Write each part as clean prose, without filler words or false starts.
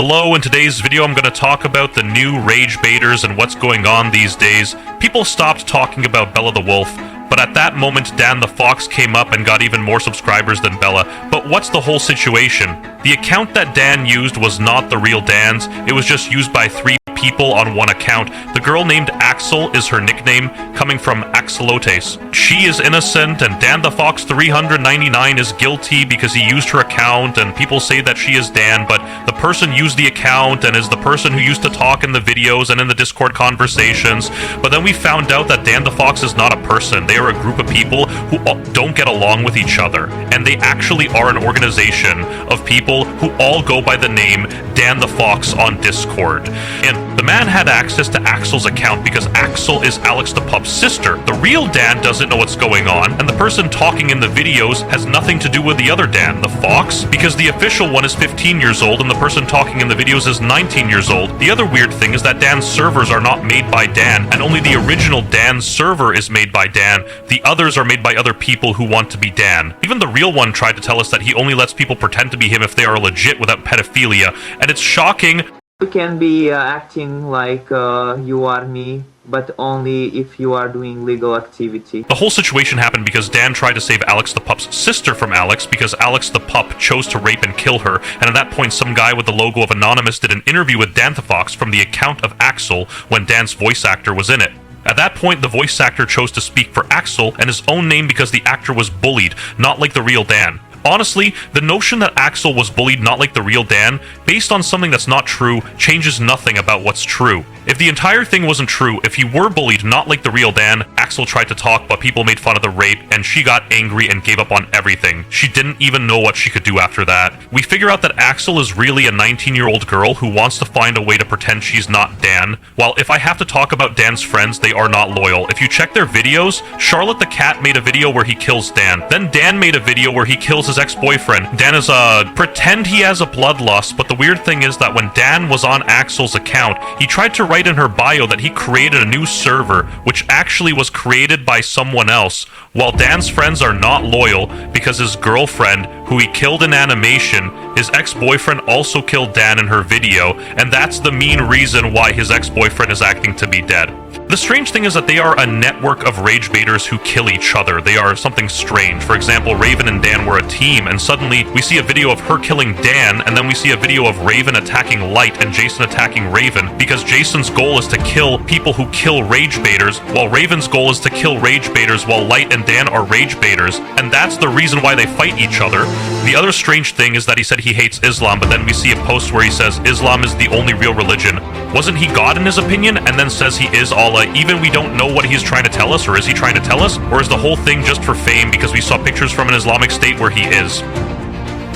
Hello, in today's video I'm going to talk about the new rage baiters and what's going on these days. People stopped talking about Bella the Wolf, but at that moment Dan the Fox came up and got even more subscribers than Bella. But what's the whole situation? The account that Dan used was not the real Dan's, it was just used by 3 people on one account. The girl named Axel is her nickname, coming from Axelotes. She is innocent, and Dan the Fox 399 is guilty because he used her account, and people say that she is Dan, but the person used the account and is the person who used to talk in the videos and in the Discord conversations. But then we found out that Dan the Fox is not a person. They are a group of people who don't get along with each other, and they actually are an organization of people who all go by the name Dan the Fox on Discord. And the man had access to Axel's account because Axel is Alex the Pup's sister. The real Dan doesn't know what's going on, and the person talking in the videos has nothing to do with the other Dan, the Fox, because the official one is 15 years old and the person talking in the videos is 19 years old. The other weird thing is that Dan's servers are not made by Dan, and only the original Dan server is made by Dan. The others are made by other people who want to be Dan. Even the real one tried to tell us that he only lets people pretend to be him if they are legit without pedophilia, and it's shocking. You can be acting like you are me, but only if you are doing legal activity. The whole situation happened because Dan tried to save Alex the Pup's sister from Alex because Alex the Pup chose to rape and kill her, and at that point some guy with the logo of Anonymous did an interview with Dan the Fox from the account of Axel when Dan's voice actor was in it. At that point, the voice actor chose to speak for Axel and his own name because the actor was bullied, not like the real Dan. Honestly, the notion that Axel was bullied not like the real Dan, based on something that's not true, changes nothing about what's true. If the entire thing wasn't true, if he were bullied not like the real Dan, Axel tried to talk but people made fun of the rape and she got angry and gave up on everything. She didn't even know what she could do after that. We figure out that Axel is really a 19-year-old girl who wants to find a way to pretend she's not Dan. While if I have to talk about Dan's friends, they are not loyal. If you check their videos, Charlotte the cat made a video where he kills Dan. Then Dan made a video where he kills his ex-boyfriend. Dan is pretend he has a bloodlust, but the weird thing is that when Dan was on Axel's account, he tried to write in her bio that he created a new server, which actually was created by someone else, while Dan's friends are not loyal because his girlfriend, who he killed in animation, his ex-boyfriend also killed Dan in her video, and that's the main reason why his ex-boyfriend is acting to be dead. The strange thing is that they are a network of rage baiters who kill each other. They are something strange. For example, Raven and Dan were a team, and suddenly we see a video of her killing Dan, and then we see a video of Raven attacking Light and Jason attacking Raven, because Jason's goal is to kill people who kill rage baiters, while Raven's goal is to kill rage baiters while Light and Dan are rage baiters, and that's the reason why they fight each other. The other strange thing is that he said he hates Islam, but then we see a post where he says Islam is the only real religion. Wasn't he God in his opinion? And then says he is Allah. Even we don't know what he's trying to tell us, or is he trying to tell us? Or is the whole thing just for fame because we saw pictures from an Islamic State where he is?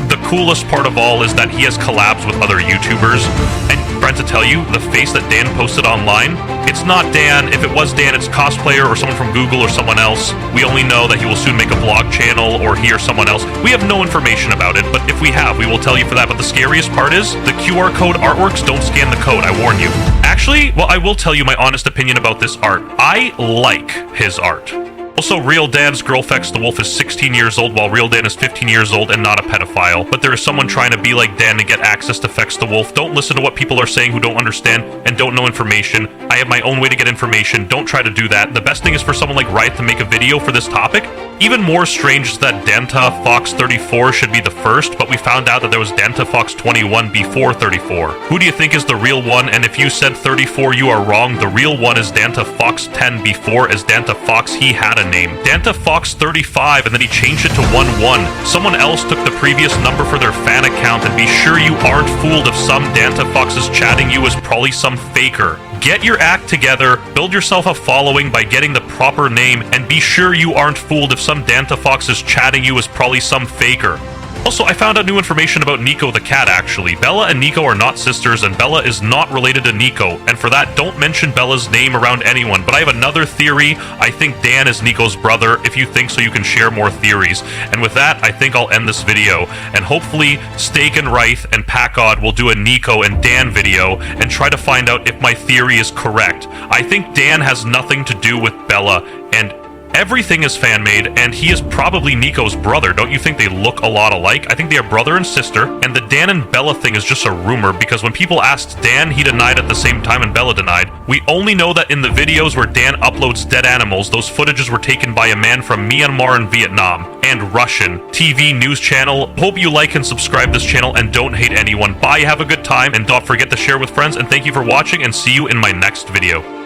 The coolest part of all is that he has collabs with other YouTubers, and friends to tell you, the face that Dan posted online, it's not Dan. If it was Dan, it's cosplayer or someone from Google or someone else. We only know that he will soon make a vlog channel, or he or someone else. We have no information about it, but if we have, we will tell you for that. But the scariest part is, the QR code artworks, don't scan the code, I warn you. Actually, well, I will tell you my honest opinion about this art. I like his art. Also, real Dan's girl Fex the Wolf is 16 years old, while real Dan is 15 years old and not a pedophile. But there is someone trying to be like Dan to get access to Fex the Wolf. Don't listen to what people are saying who don't understand and don't know information. I have my own way to get information. Don't try to do that. The best thing is for someone like Riot to make a video for this topic. Even more strange is that Denta Fox 34 should be the first, but we found out that there was Denta Fox 21 before 34. Who do you think is the real one? And if you said 34, you are wrong. The real one is Denta Fox 10 before as Denta Fox. He had a name. Denta Fox 35, and then he changed it to 11. Someone else took the previous number for their fan account, and be sure you aren't fooled if some Denta Fox is chatting you as probably some faker. Get your act together, build yourself a following by getting the proper name, and be sure you aren't fooled if some Danta Fox is chatting you as probably some faker. Also, I found out new information about Nico the cat, actually. Bella and Nico are not sisters, and Bella is not related to Nico. And for that, don't mention Bella's name around anyone. But I have another theory. I think Dan is Nico's brother. If you think so, you can share more theories. And with that, I think I'll end this video. And hopefully, Steak and Wraith and Packod will do a Nico and Dan video and try to find out if my theory is correct. I think Dan has nothing to do with Bella, and Everything is fan-made, and he is probably Nico's brother. Don't you think they look a lot alike? I think they are brother and sister, and the Dan and Bella thing is just a rumor, because when people asked Dan, he denied at the same time and Bella denied. We only know that in the videos where Dan uploads dead animals, those footages were taken by a man from Myanmar and Vietnam, and Russian TV news channel. Hope you like and subscribe this channel, and don't hate anyone. Bye, have a good time, and don't forget to share with friends, and thank you for watching, and see you in my next video.